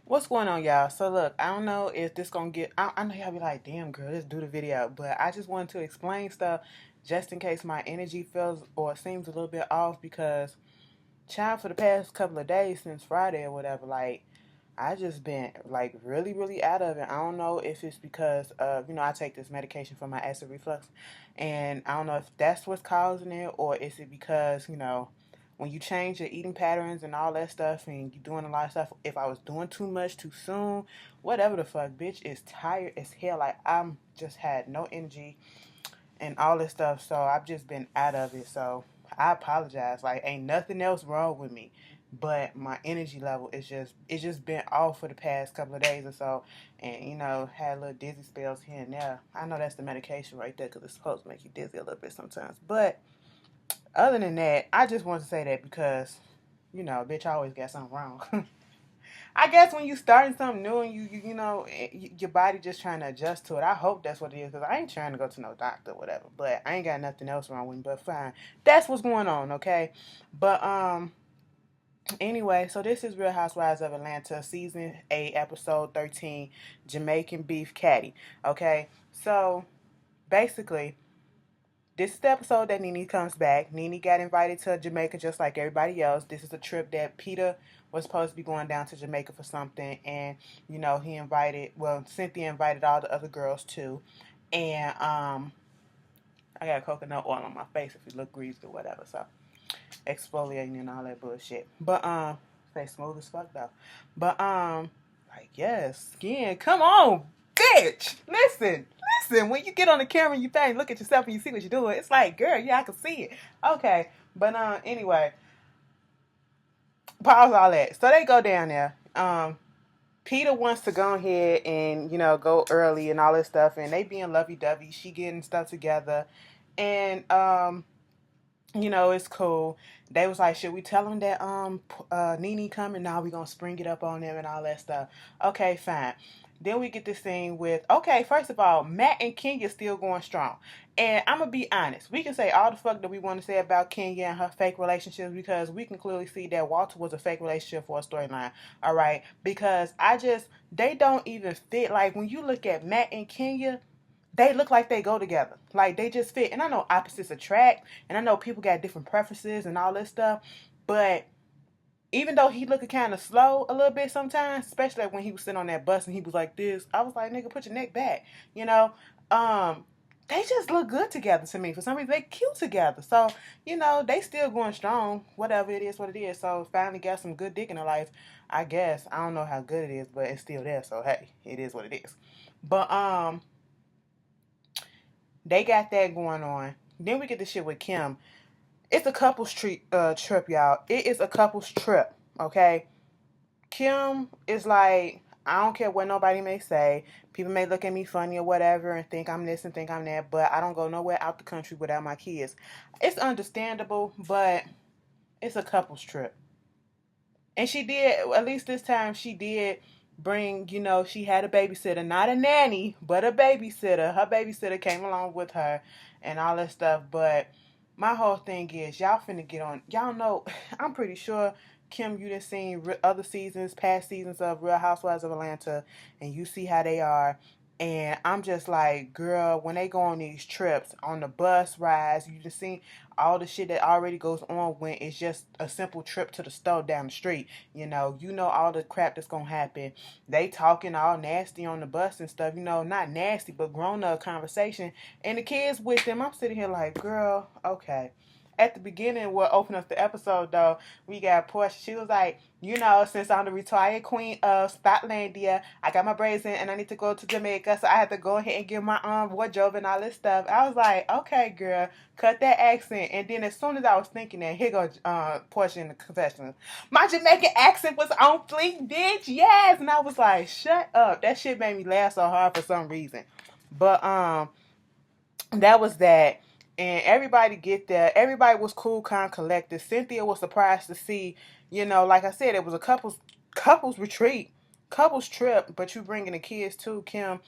What's going on, y'all? So look, I don't know if this gonna get. I know y'all be like, "Damn, girl, let's do the video," but I just wanted to explain stuff just in case my energy feels or seems a little bit off because, child, for the past couple of days since Friday or whatever, like I just been like really, really out of it. I don't know if it's because of I take this medication for my acid reflux, and I don't know if that's what's causing it or is it because when you change your eating patterns and all that stuff and you're doing a lot of stuff, if I was doing too much too soon, whatever the fuck, bitch is tired as hell. Like I'm just had no energy and all this stuff, so I've just been out of it. So I apologize. Like ain't nothing else wrong with me, but my energy level is just it's just been off for the past couple of days or so, and had little dizzy spells here and there. I know that's the medication right there because it's supposed to make you dizzy a little bit sometimes, but other than that, I just want to say that because bitch, I always got something wrong. I guess when you starting something new and your body just trying to adjust to it. I hope that's what it is because I ain't trying to go to no doctor or whatever. But I ain't got nothing else wrong with me. But fine, that's what's going on, okay? But anyway, so this is Real Housewives of Atlanta, season 8, episode 13, Jamaican beef Catty. Okay, so basically, this is the episode that Nene comes back. Nene got invited to Jamaica just like everybody else. This is a trip that Peter was supposed to be going down to Jamaica for something. And, he invited, well, Cynthia invited all the other girls too. And I got coconut oil on my face if you look greasy or whatever. So, exfoliating and all that bullshit. But, face smooth as fuck though. But, like, yes, skin, come on, bitch. Listen, when you get on the camera and you think, look at yourself and you see what you're doing, it's like, girl, yeah, I can see it. Okay, but anyway, pause all that. So they go down there. Peter wants to go ahead and go early and all this stuff, and they being lovey dovey. She getting stuff together, and it's cool. They was like, should we tell them that Nene coming? Now we gonna spring it up on them and all that stuff. Okay, fine. Then we get this thing with, okay, first of all, Matt and Kenya still going strong. And I'm going to be honest. We can say all the fuck that we want to say about Kenya and her fake relationships because we can clearly see that Walter was a fake relationship for a storyline. All right? Because they don't even fit. Like, when you look at Matt and Kenya, they look like they go together. Like, they just fit. And I know opposites attract. And I know people got different preferences and all this stuff. But even though he looked kind of slow a little bit sometimes, especially like when he was sitting on that bus and he was like this, I was like, nigga, put your neck back. Um, they just look good together to me. For some reason, they cute together. So, they still going strong. Whatever it is, what it is. So, finally got some good dick in her life, I guess. I don't know how good it is, but it's still there. So, hey, it is what it is. But, they got that going on. Then we get the shit with Kim. It's a couple's trip, y'all. It is a couple's trip, okay? Kim is like, I don't care what nobody may say. People may look at me funny or whatever and think I'm this and think I'm that, but I don't go nowhere out the country without my kids. It's understandable, but it's a couple's trip. And she did, at least this time, she did bring, she had a babysitter, not a nanny, but a babysitter. Her babysitter came along with her and all that stuff, but my whole thing is y'all finna get on. Y'all know, I'm pretty sure, Kim, you done seen other seasons, past seasons of Real Housewives of Atlanta, and you see how they are. And I'm just like, girl, when they go on these trips, on the bus rides, you just see all the shit that already goes on when it's just a simple trip to the store down the street. You know all the crap that's gonna happen. They talking all nasty on the bus and stuff. Not nasty, but grown up conversation. And the kids with them. I'm sitting here like, girl, okay. At the beginning, what opened up the episode though, we got Portia. She was like, since I'm the retired queen of Scotlandia, I got my braids in and I need to go to Jamaica, so I had to go ahead and get my wardrobe and all this stuff. I was like, okay, girl, cut that accent. And then as soon as I was thinking that, here goes Portia in the confessionals. My Jamaican accent was on fleek, bitch. Yes, and I was like, shut up. That shit made me laugh so hard for some reason. But that was that. And everybody get there. Everybody was cool, calm, collected. Cynthia was surprised to see, like I said, it was a couples retreat, couples trip, but you bringing the kids too, Kim.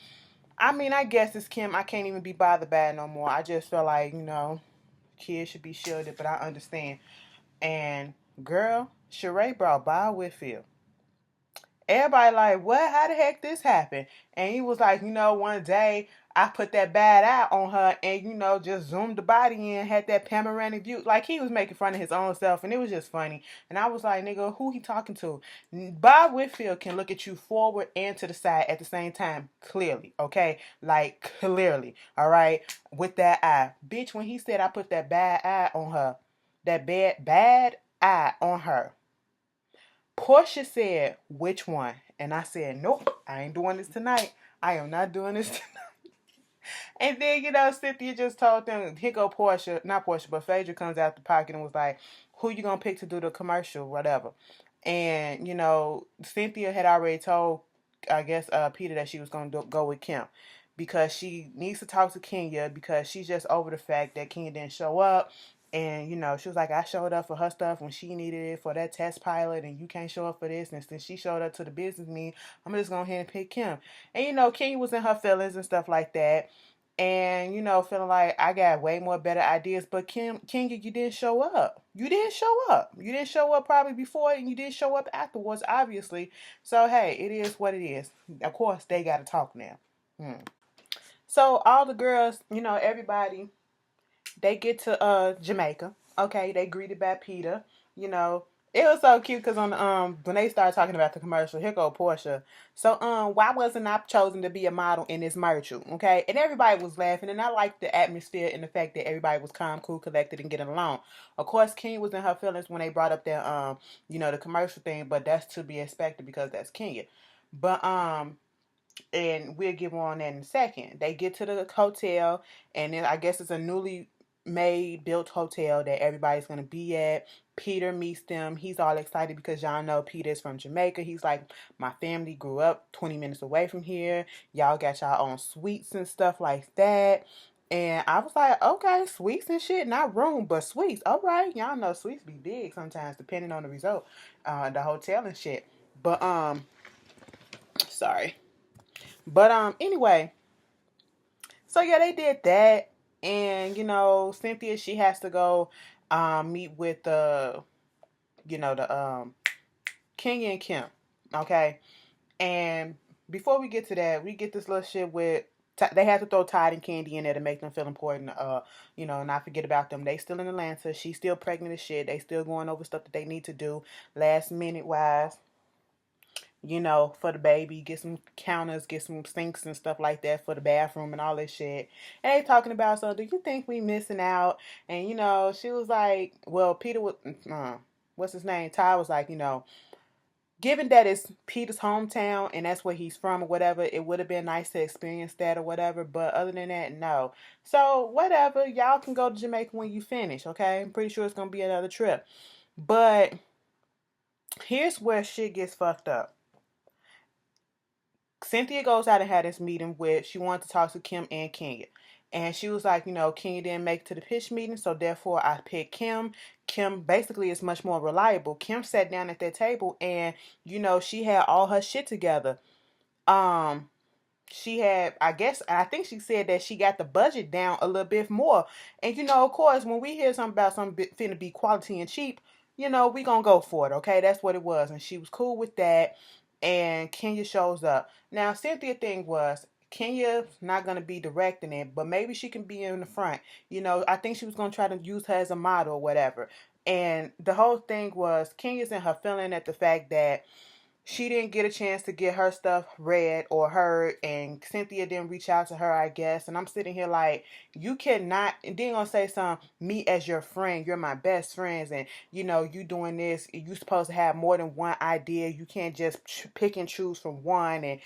I mean, I guess it's Kim. I can't even be bothered by it no more. I just feel like, kids should be shielded, but I understand. And girl, Sheree brought Bob Whitfield. Everybody like, what? How the heck this happened? And he was like, one day I put that bad eye on her and, just zoomed the body in, had that panoramic view. Like, he was making fun of his own self, and it was just funny. And I was like, nigga, who he talking to? Bob Whitfield can look at you forward and to the side at the same time, clearly, okay? Like, clearly, all right? With that eye. Bitch, when he said I put that bad eye on her, that bad eye on her, Portia said, which one? And I said, nope, I ain't doing this tonight. I am not doing this tonight. And then, Cynthia just told them, here go Portia, not Portia, but Phaedra comes out the pocket and was like, who you gonna pick to do the commercial, whatever. And, Cynthia had already told, I guess, Peter that she was gonna go with Kim because she needs to talk to Kenya because she's just over the fact that Kenya didn't show up. And, she was like, I showed up for her stuff when she needed it for that test pilot, and you can't show up for this. And since she showed up to the business meeting, I'm just going ahead and pick Kim. And, Kenya was in her feelings and stuff like that. And, feeling like I got way more better ideas. But Kenya, you didn't show up. You didn't show up. You didn't show up probably before, and you didn't show up afterwards, obviously. So, hey, it is what it is. Of course, they got to talk now. So, all the girls, everybody, they get to Jamaica. Okay, they greeted by Peter. It was so cute because on when they started talking about the commercial, here go Portia. So why wasn't I chosen to be a model in this commercial? Okay, and everybody was laughing, and I liked the atmosphere and the fact that everybody was calm, cool, collected, and getting along. Of course, Kenya was in her feelings when they brought up their the commercial thing, but that's to be expected because that's Kenya. But and we'll give more on that in a second. They get to the hotel, and then I guess it's a newly made built hotel that everybody's gonna be at. Peter meets them. He's all excited because y'all know Peter's from Jamaica. He's like, my family grew up 20 minutes away from here. Y'all got y'all own suites and stuff like that. And I was like, okay, suites and shit, not room, but suites. All right, y'all know suites be big sometimes depending on the result, the hotel and shit. But sorry. But anyway, so yeah, they did that, and Cynthia, she has to go meet with the Kenya and Kim, okay. And before we get to that, we get this little shit with they have to throw Todd and Candy in there to make them feel important. Not forget about them. They still in Atlanta. She's still pregnant as shit. They still going over stuff that they need to do last minute wise. For the baby, get some counters, get some sinks and stuff like that for the bathroom and all this shit. And they talking about, so do you think we missing out? And, she was like, well, Peter was, what's his name? Ty was like, given that it's Peter's hometown and that's where he's from or whatever, it would have been nice to experience that or whatever. But other than that, no. So, whatever. Y'all can go to Jamaica when you finish, okay? I'm pretty sure it's going to be another trip. But here's where shit gets fucked up. Cynthia goes out and had this meeting she wanted to talk to Kim and Kenya. And she was like, Kenya didn't make it to the pitch meeting, so therefore I picked Kim. Kim basically is much more reliable. Kim sat down at that table and, she had all her shit together. She had, I think she said that she got the budget down a little bit more. And, of course, when we hear something about something finna be quality and cheap, we gonna go for it, okay? That's what it was. And she was cool with that. And Kenya shows up. Now, Cynthia thing was, Kenya's not going to be directing it, but maybe she can be in the front. I think she was going to try to use her as a model or whatever. And the whole thing was, Kenya's in her feeling at the fact that she didn't get a chance to get her stuff read or heard, and Cynthia didn't reach out to her, I guess. And I'm sitting here like, you cannot, and then gonna say me as your friend, you're my best friends, and you doing this, you supposed to have more than one idea. You can't just pick and choose from one and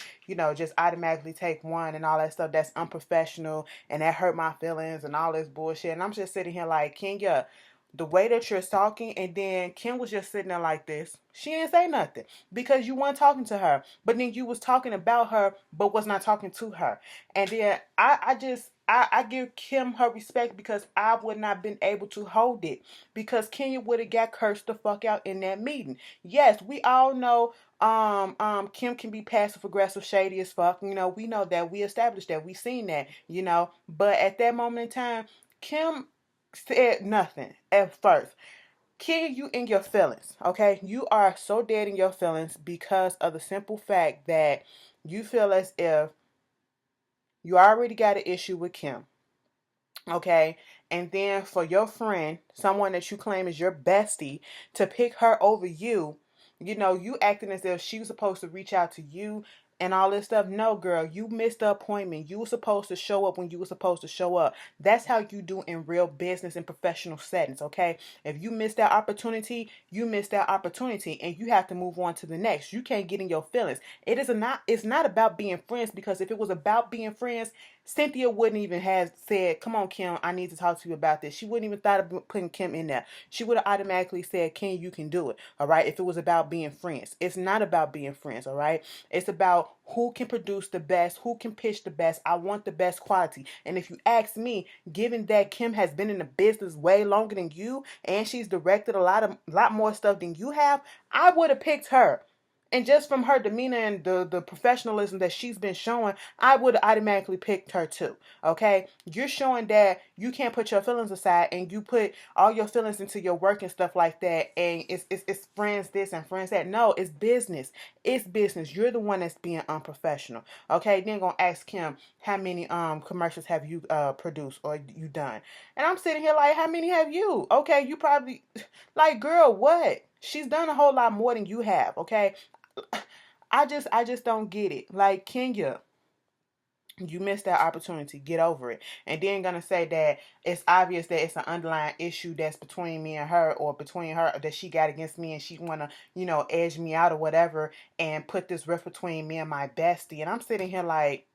just automatically take one and all that stuff. That's unprofessional, and that hurt my feelings and all this bullshit. And I'm just sitting here like, Kenya, the way that you're talking, and then Kim was just sitting there like this. She didn't say nothing because you weren't talking to her, but then you was talking about her, but was not talking to her. And then I give Kim her respect because I would not been able to hold it because Kenya would have got cursed the fuck out in that meeting. Yes, we all know Kim can be passive aggressive, shady as fuck. We know that, we established that, we seen that, but at that moment in time, Kim said nothing at first. Kid, you in your feelings, okay? You are so dead in your feelings because of the simple fact that you feel as if you already got an issue with Kim, okay? And then for your friend, someone that you claim is your bestie, to pick her over you, you acting as if she was supposed to reach out to you and all this stuff. No, girl, you missed the appointment. You were supposed to show up when you were supposed to show up. That's how you do in real business and professional settings, okay? If you miss that opportunity, you miss that opportunity and you have to move on to the next. You can't get in your feelings. It's not about being friends, because if it was about being friends, Cynthia wouldn't even have said, "Come on, Kim, I need to talk to you about this." She wouldn't even thought of putting Kim in there. She would have automatically said, "Kim, you can do it." All right. If it was about being friends, it's not about being friends. All right. It's about who can produce the best, who can pitch the best. I want the best quality. And if you ask me, given that Kim has been in the business way longer than you, and she's directed a lot more stuff than you have, I would have picked her. And just from her demeanor and the professionalism that she's been showing, I would have automatically picked her too. Okay? You're showing that you can't put your feelings aside and you put all your feelings into your work and stuff like that. And it's friends this and friends that. No, it's business. It's business. You're the one that's being unprofessional. Okay? Then gonna ask Kim, how many commercials have you produced or you done? And I'm sitting here like, how many have you? Okay, you probably like, girl, what? She's done a whole lot more than you have, okay? I just don't get it. Like, Kenya, you missed that opportunity. Get over it. And then gonna say that it's obvious that it's an underlying issue that's between me and her, or between her that she got against me, and she wanna, edge me out or whatever, and put this rift between me and my bestie. And I'm sitting here like,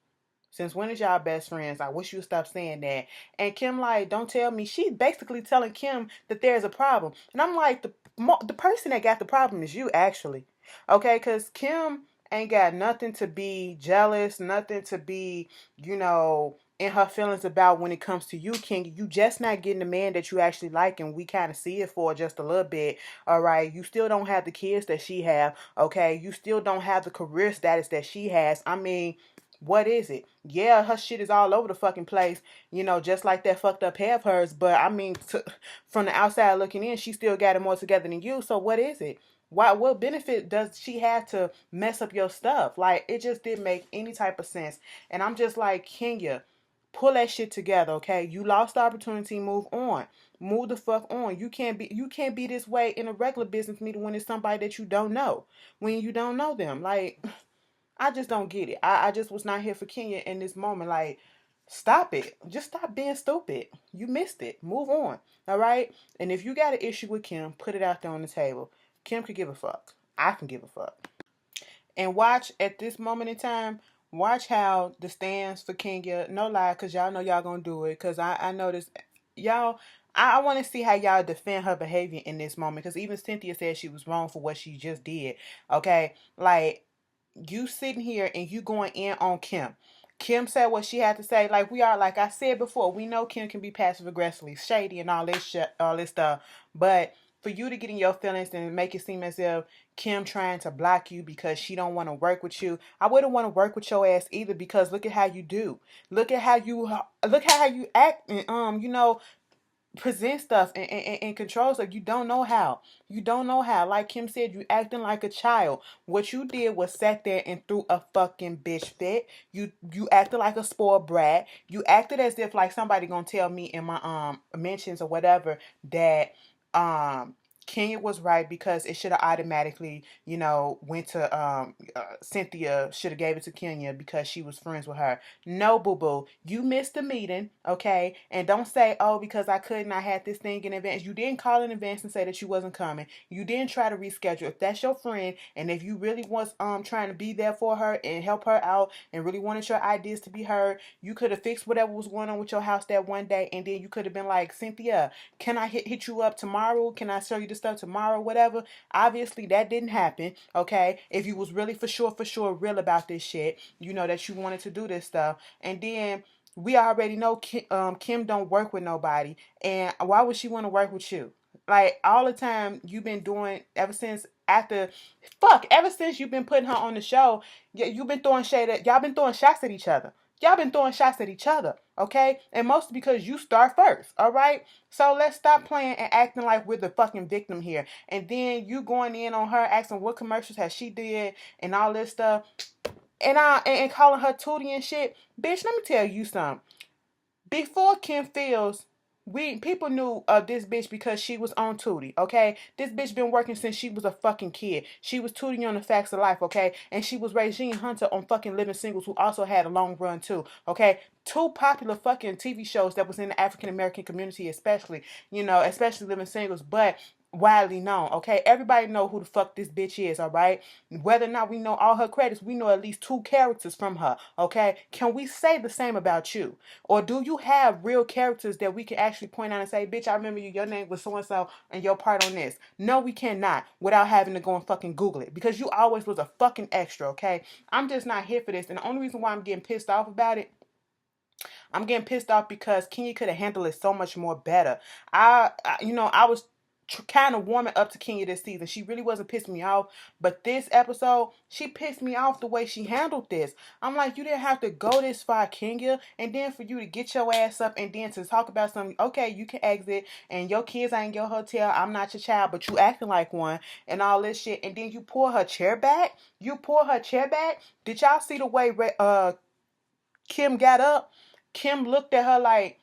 since when is y'all best friends? I wish you would stop saying that. And Kim like, don't tell me. She's basically telling Kim that there's a problem. And I'm like, the person that got the problem is you, actually. Okay, because Kim ain't got nothing to be jealous, nothing to be, in her feelings about when it comes to you, King. You just not getting the man that you actually like, and we kind of see it for just a little bit. All right, you still don't have the kids that she have. Okay, you still don't have the career status that she has. I mean, what is it? Yeah, her shit is all over the fucking place, just like that fucked up hair of hers. But I mean, from the outside looking in, she still got it more together than you. So what is it? Why? What benefit does she have to mess up your stuff? Like, it just didn't make any type of sense. And I'm just like, Kenya, pull that shit together, okay? You lost the opportunity. Move on. Move the fuck on. You can't be this way in a regular business meeting when it's somebody that you don't know. When you don't know them, like. I just don't get it. I just was not here for Kenya in this moment. Like, stop it. Just stop being stupid. You missed it. Move on. All right? And if you got an issue with Kim, put it out there on the table. Kim could give a fuck. I can give a fuck. And watch at this moment in time, watch how the stands for Kenya, no lie, because y'all know y'all going to do it. Because I know this. Y'all, I want to see how y'all defend her behavior in this moment. Because even Cynthia said she was wrong for what she just did. Okay? Like, you sitting here and you going in on Kim. Kim said what she had to say. Like, we are, like I said before, we know Kim can be passive aggressively shady and all this shit, all this stuff. But for you to get in your feelings and make it seem as if Kim trying to block you because she don't want to work with you, I wouldn't want to work with your ass either, because look at how you do. Look at how you act, and present stuff and control stuff. You don't know how. You don't know how. Like Kim said, you acting like a child. What you did was sat there and threw a fucking bitch fit. You acted like a spoiled brat. You acted as if like somebody gonna tell me in my mentions or whatever that Kenya was right, because it should have automatically, went to Cynthia, should have gave it to Kenya because she was friends with her. No, boo boo, you missed the meeting, okay? And don't say, oh, because I couldn't, I had this thing in advance. You didn't call in advance and say that you wasn't coming. You didn't try to reschedule. If that's your friend, and if you really was trying to be there for her and help her out and really wanted your ideas to be heard, you could have fixed whatever was going on with your house that one day, and then you could have been like, Cynthia, can I hit you up tomorrow? Can I show you the stuff tomorrow? Whatever. Obviously, that didn't happen. Okay, if you was really for sure real about this shit, that you wanted to do this stuff, and then we already know Kim don't work with nobody, and why would she want to work with you? Like, all the time you've been doing ever since you've been putting her on the show, you've been throwing shade at, y'all been throwing shots at each other. Y'all been throwing shots at each other, okay? And mostly because you start first, all right? So let's stop playing and acting like we're the fucking victim here. And then you going in on her, asking what commercials has she did and all this stuff, and calling her Tootie and shit. Bitch, let me tell you something. Before Kim Fields, people knew of this bitch because she was on Tootie, okay? This bitch been working since she was a fucking kid. She was Tootie on the Facts of Life, okay? And she was Regine Hunter on fucking Living Singles, who also had a long run too, okay? Two popular fucking TV shows that was in the African American community, especially, especially Living Singles, but widely known, okay? Everybody know who the fuck this bitch is, all right? Whether or not we know all her credits, we know at least two characters from her, okay? Can we say the same about you? Or do you have real characters that we can actually point out and say, bitch, I remember you, your name was so-and-so, and your part on this? No, we cannot, without having to go and fucking Google it, because you always was a fucking extra, okay? I'm just not here for this, and the only reason why I'm getting pissed off about it, I'm getting pissed off because Kenya could have handled it so much more better. I was kind of warming up to Kenya this season. She really wasn't pissing me off, but this episode, she pissed me off the way she handled this. I'm like, you didn't have to go this far, Kenya, and then for you to get your ass up and then to talk about something. Okay, you can exit, and your kids ain't your hotel. I'm not your child, but you acting like one, and all this shit. And then you pull her chair back. Did y'all see the way Kim got up? Kim looked at her like,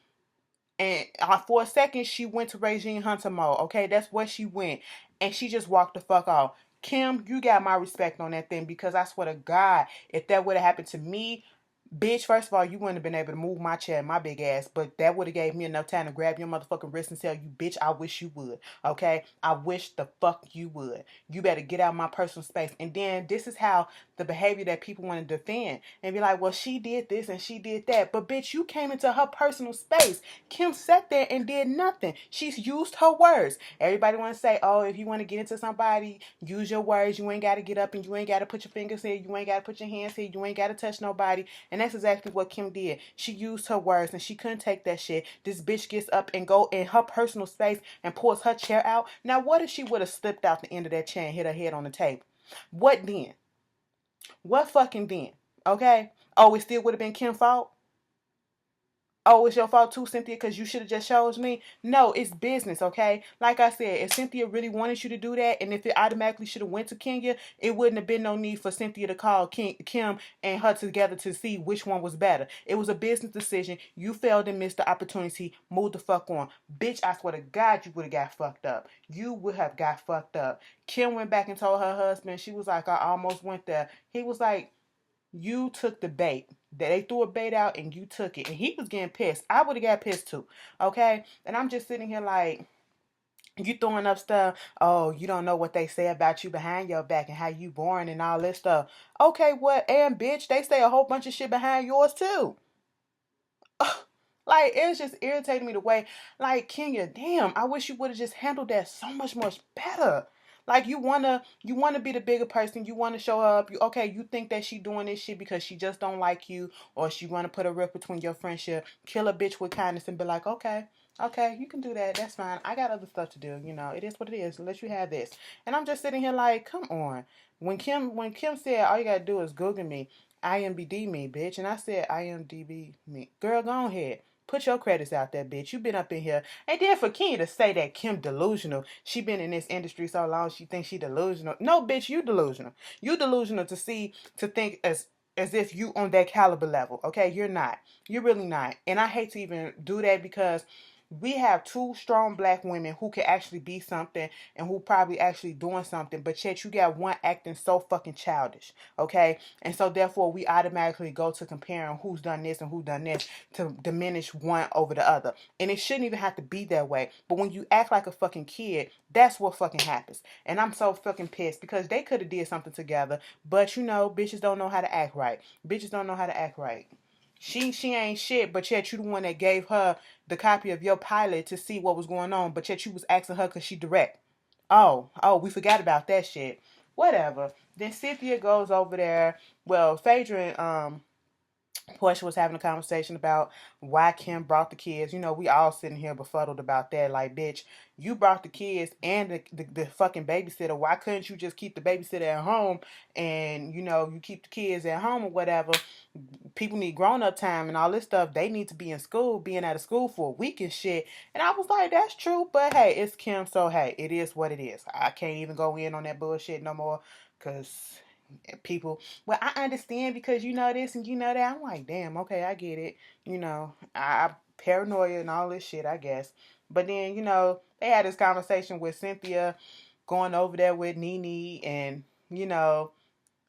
and for a second, she went to Regine Hunter mode. Okay, that's where she went. And she just walked the fuck off. Kim, you got my respect on that thing, because I swear to God, if that would have happened to me, bitch, first of all, you wouldn't have been able to move my chair, my big ass, but that would have gave me enough time to grab your motherfucking wrist and tell you, bitch, I wish you would, okay? I wish the fuck you would. You better get out of my personal space. And then this is how the behavior that people want to defend and be like, well, she did this and she did that. But bitch, you came into her personal space. Kim sat there and did nothing. She's used her words. Everybody want to say, oh, if you want to get into somebody, use your words. You ain't got to get up and you ain't got to put your fingers here. You ain't got to put your hands here. You ain't got to touch nobody. And that's exactly what Kim did. She used her words and she couldn't take that shit. This bitch gets up and go in her personal space and pulls her chair out. Now, what if she would have slipped out the end of that chair and hit her head on the table? What then? What fucking then? Okay? Oh, it still would have been Kim's fault? Oh, it's your fault too, Cynthia, because you should have just chose me? No, it's business, okay? Like I said, if Cynthia really wanted you to do that, and if it automatically should have went to Kenya, it wouldn't have been no need for Cynthia to call Kim and her together to see which one was better. It was a business decision. You failed and missed the opportunity. Move the fuck on. Bitch, I swear to God, you would have got fucked up. You would have got fucked up. Kim went back and told her husband, she was like, I almost went there. He was like, you took the bait. They threw a bait out and you took it. And he was getting pissed. I would have got pissed too. Okay? And I'm just sitting here like, you throwing up stuff. Oh, you don't know what they say about you behind your back and how you born and all this stuff. Okay, what? And bitch, they say a whole bunch of shit behind yours too. Like, it's just irritating me the way, like, Kenya, damn, I wish you would have just handled that so much better. Like, you wanna be the bigger person. You wanna show up. You think that she doing this shit because she just don't like you, or she wanna put a rift between your friendship. Kill a bitch with kindness and be like, okay, you can do that. That's fine. I got other stuff to do. It is what it is. Let you have this. And I'm just sitting here like, come on. When Kim said all you gotta do is Google me, IMDb me, bitch, and I said IMDb me, girl, go ahead. Put your credits out there, bitch. You been up in here. And then for Kenya to say that Kim delusional, she been in this industry so long she thinks she delusional. No, bitch, you delusional. You delusional to think as if you on that caliber level. Okay, you're not. You're really not. And I hate to even do that because we have two strong black women who can actually be something and who probably actually doing something, but yet you got one acting so fucking childish, okay? And so therefore we automatically go to comparing who's done this and who done this to diminish one over the other. And it shouldn't even have to be that way. But when you act like a fucking kid, that's what fucking happens. And I'm so fucking pissed because they could have did something together, but bitches don't know how to act right. Bitches don't know how to act right. She ain't shit, but yet you the one that gave her the copy of your pilot to see what was going on, but yet you was asking her because she direct. Oh, we forgot about that shit. Whatever. Then Cynthia goes over there. Well, Phaedra and Portia was having a conversation about why Kim brought the kids. You know, we all sitting here befuddled about that. Like, bitch, you brought the kids and the fucking babysitter. Why couldn't you just keep the babysitter at home and, you know, you keep the kids at home or whatever? People need grown up time and all this stuff. They need to be in school, being out of school for a week and shit. And I was like, that's true, but hey, it's Kim, so hey, it is what it is. I can't even go in on that bullshit no more because people, well, I understand because you know this and you know that. I'm like, damn, okay, I get it. You know, I paranoia and all this shit, I guess. But then, you know, they had this conversation with Cynthia going over there with Nene, and you know,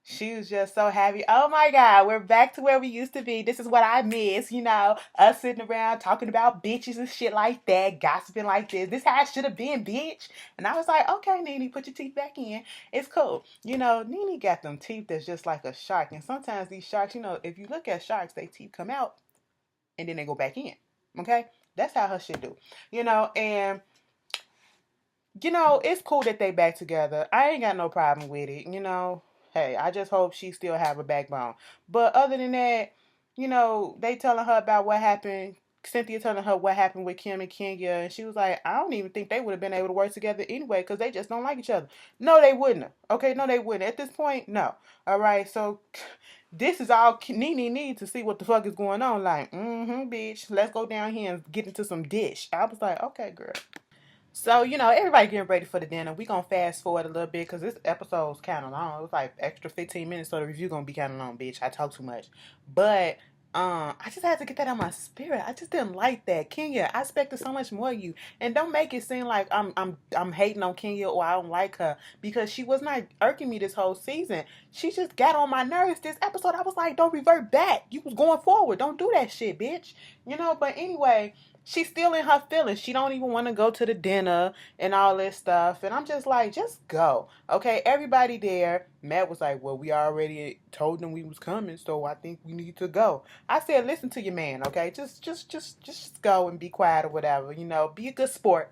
she was just so happy. Oh my God, we're back to where we used to be. This is what I miss, you know, us sitting around talking about bitches and shit like that, gossiping like this. This how it should have been, bitch. And I was like, okay, Nene, put your teeth back in. It's cool. You know, Nene got them teeth that's just like a shark. And sometimes these sharks, you know, if you look at sharks, they teeth come out and then they go back in. Okay? That's how her shit do. You know, and you know, it's cool that they back together. I ain't got no problem with it. You know, hey, I just hope she still have a backbone. But other than that, you know, they telling her about what happened. Cynthia telling her what happened with Kim and Kenya, and she was like, I don't even think they would have been able to work together anyway because they just don't like each other. No, they wouldn't. Okay, no, they wouldn't. At this point, no. All right, so this is all Nene needs to see what the fuck is going on. Like, bitch, let's go down here and get into some dish. I was like, okay, girl. So, you know, everybody getting ready for the dinner. We gonna fast forward a little bit because this episode's kind of long. It was like extra 15 minutes, so the review gonna be kind of long, bitch. I talk too much. But I just had to get that out of my spirit. I just didn't like that. Kenya, I expected so much more of you. And don't make it seem like I'm hating on Kenya or I don't like her because she was not irking me this whole season. She just got on my nerves this episode. I was like, don't revert back. You was going forward. Don't do that shit, bitch. You know, but anyway, she's still in her feelings. She don't even want to go to the dinner and all this stuff. And I'm just like, just go. Okay, everybody there. Matt was like, well, we already told them we was coming, so I think we need to go. I said, listen to your man, okay? Just go and be quiet or whatever. You know, be a good sport.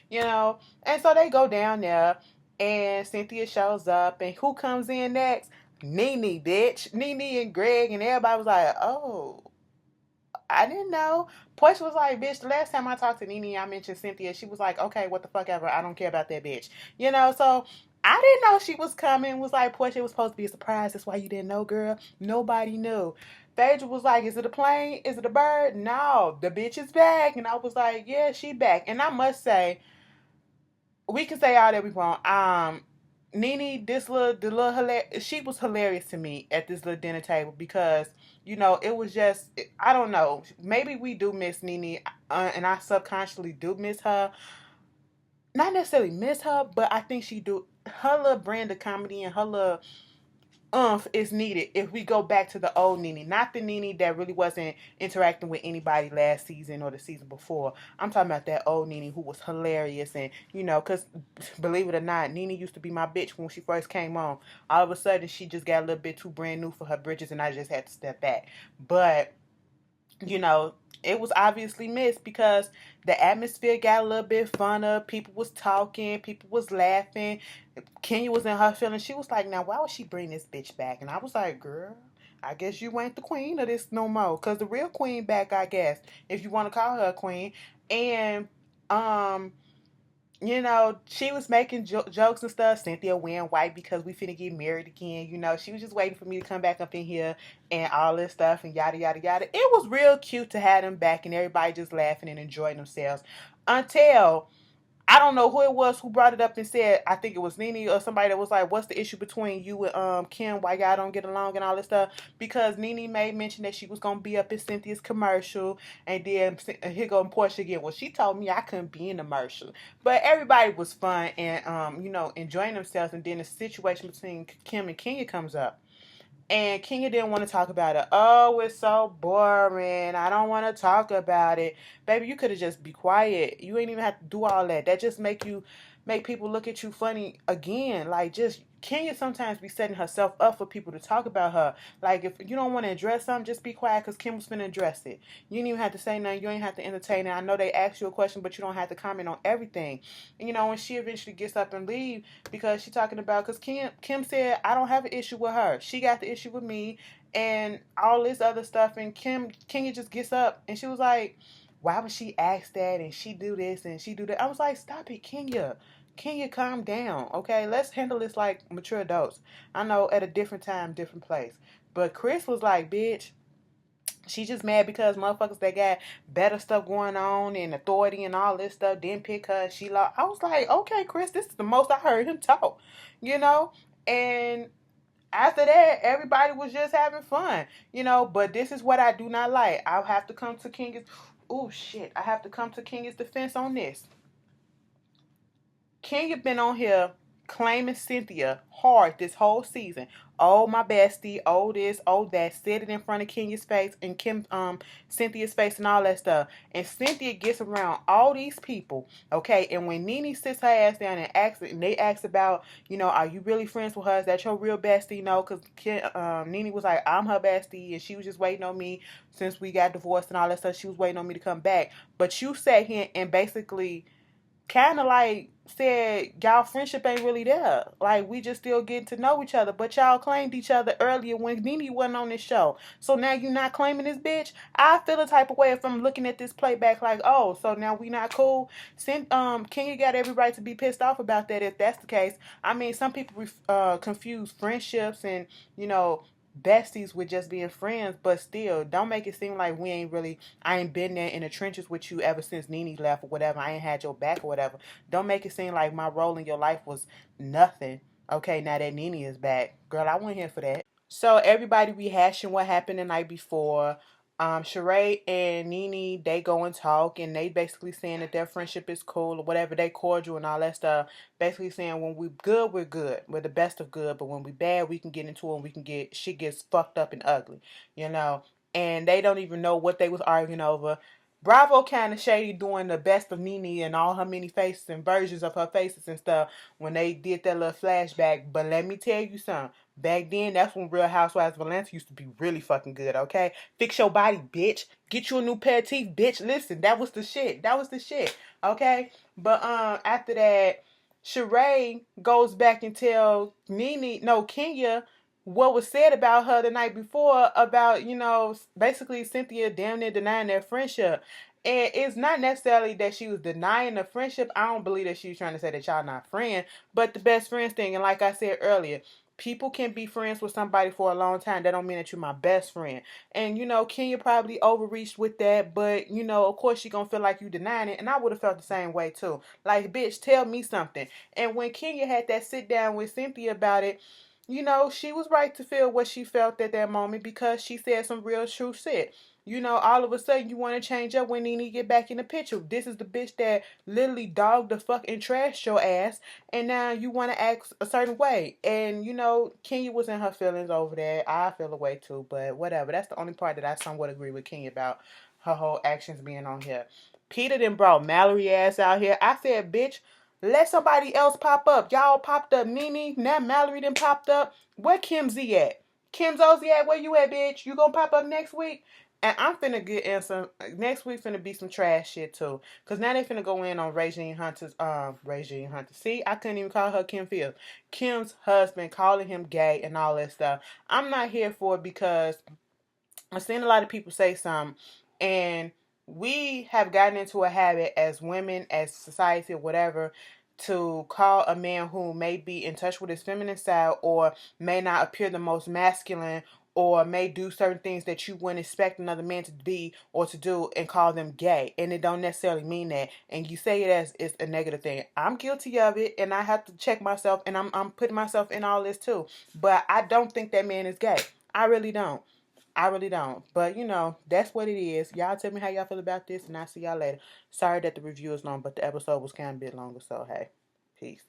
You know, and so they go down there, and Cynthia shows up, and who comes in next? Nene, bitch. Nene and Greg, and everybody was like, oh. I didn't know. Portia was like, bitch, the last time I talked to Nene, I mentioned Cynthia. She was like, okay, what the fuck ever. I don't care about that bitch. You know, so I didn't know she was coming. Was like, Portia, it was supposed to be a surprise. That's why you didn't know, girl. Nobody knew. Phaedra was like, is it a plane? Is it a bird? No, the bitch is back. And I was like, yeah, she back. And I must say, we can say all that we want. Nene, she was hilarious to me at this little dinner table because you know it was just I don't know. Maybe we do miss Nene, and I subconsciously do miss her. Not necessarily miss her, but I think she do her little brand of comedy and her little is needed if we go back to the old Nene, not the Nene that really wasn't interacting with anybody last season or the season before. I'm talking about that old Nene who was hilarious and you know, cause believe it or not, Nene used to be my bitch when she first came on. All of a sudden, she just got a little bit too brand new for her britches, and I just had to step back. But you know, it was obviously missed because the atmosphere got a little bit funner. People was talking, people was laughing. Kenya was in her feelings. She was like, now why would she bring this bitch back? And I was like, girl, I guess you ain't the queen of this no more. Cause the real queen back, I guess, if you want to call her a queen. And um you know, she was making jokes and stuff. Cynthia wearing white because we finna get married again. You know, she was just waiting for me to come back up in here and all this stuff and yada, yada, yada. It was real cute to have them back and everybody just laughing and enjoying themselves until I don't know who it was who brought it up and said, I think it was Nene or somebody that was like, what's the issue between you and Kim? Why y'all don't get along and all this stuff? Because Nene made mention that she was going to be up in Cynthia's commercial. And then here go Portia again. Well, she told me I couldn't be in the commercial. But everybody was fun and, you know, enjoying themselves. And then the situation between Kim and Kenya comes up. And Kenya didn't want to talk about it. Oh, it's so boring. I don't want to talk about it. Baby, you could have just be quiet. You ain't even have to do all that. That just make you make people look at you funny again. Like, just Kenya sometimes be setting herself up for people to talk about her. Like, if you don't want to address something, just be quiet because Kim was finna address it. You didn't even have to say nothing. You ain't have to entertain it. I know they asked you a question, but you don't have to comment on everything. And, when she eventually gets up and leave, because she talking about, because Kim said, I don't have an issue with her. She got the issue with me and all this other stuff. And Kenya just gets up and she was like, why would she ask that and she do this and she do that? I was like, stop it, Kenya. Kenya, calm down, okay? Let's handle this like mature adults. I know at a different time, different place. But Chris was like, bitch, she just mad because motherfuckers that got better stuff going on and authority and all this stuff didn't pick her. She lost. I was like, okay, Chris, this is the most I heard him talk, you know? And after that, everybody was just having fun, But this is what I do not like. I'll have to come to Kenya's. Oh, shit. I have to come to Kenya's defense on this. Kenya been on here claiming Cynthia hard this whole season. Oh, my bestie. Oh, this. Oh, that. Sitting in front of Kenya's face and Cynthia's face and all that stuff. And Cynthia gets around all these people. Okay. And when Nene sits her ass down and they ask about, are you really friends with her? Is that your real bestie? Because Nene was like, I'm her bestie. And she was just waiting on me since we got divorced and all that stuff. She was waiting on me to come back. But you sat here and basically kind of like said y'all friendship ain't really there. Like, we just still getting to know each other. But y'all claimed each other earlier when Nene wasn't on this show. So now you not claiming this bitch? I feel a type of way if I'm looking at this playback like, oh, so now we not cool. Kenya got every right to be pissed off about that if that's the case. I mean, some people confuse friendships and, besties with just being friends, but still, don't make it seem like I ain't been there in the trenches with you ever since Nene left or whatever. I ain't had your back or whatever. Don't make it seem like my role in your life was nothing. Okay, now that Nene is back. Girl, I wasn't here for that. So everybody rehashing what happened the night before. Sheree and Nene, they go and talk, and they basically saying that their friendship is cool or whatever. They cordial and all that stuff. Basically saying when we good, we're good. We're the best of good. But when we bad, we can get into it and shit gets fucked up and ugly, And they don't even know what they was arguing over. Bravo kind of shady doing the best of Nene and all her many faces and versions of her faces and stuff when they did that little flashback. But let me tell you something. Back then, that's when Real Housewives of Atlanta used to be really fucking good, okay? Fix your body, bitch. Get you a new pair of teeth, bitch. Listen, that was the shit. That was the shit, okay? But after that, Sheree goes back and tells Kenya what was said about her the night before about, basically Cynthia damn near denying their friendship. And it's not necessarily that she was denying the friendship. I don't believe that she was trying to say that y'all not friends, but the best friends thing. And like I said earlier, people can be friends with somebody for a long time. That don't mean that you're my best friend. And, Kenya probably overreached with that, but, of course she gonna feel like you denying it. And I would have felt the same way too. Like, bitch, tell me something. And when Kenya had that sit down with Cynthia about it, she was right to feel what she felt at that moment because she said some real true shit. All of a sudden you want to change up when Nene get back in the picture. This is the bitch that literally dogged the fuck and trashed your ass, and now you want to act a certain way. And Kenya was in her feelings over that. I feel a way too, but whatever. That's the only part that I somewhat agree with Kenya about her whole actions being on here. Peter then brought Mallory ass out here. I said, bitch, let somebody else pop up. Y'all popped up Nene. Now Mallory then popped up. Where Kim Z at? Kim Zozie at? Where you at, bitch? You gonna pop up next week? And I'm finna get in some. Next week finna be some trash shit too. Cause now they finna go in on Regine Hunter's. Regine Hunter. See, I couldn't even call her Kim Fields. Kim's husband calling him gay and all that stuff. I'm not here for it because I've seen a lot of people say something, and we have gotten into a habit as women, as society, or whatever, to call a man who may be in touch with his feminine side or may not appear the most masculine or may do certain things that you wouldn't expect another man to be or to do and call them gay. And it don't necessarily mean that. And you say it as it's a negative thing. I'm guilty of it and I have to check myself and I'm putting myself in all this too. But I don't think that man is gay. I really don't. I really don't. But, that's what it is. Y'all tell me how y'all feel about this, and I'll see y'all later. Sorry that the review is long, but the episode was kind of a bit longer, so hey, peace.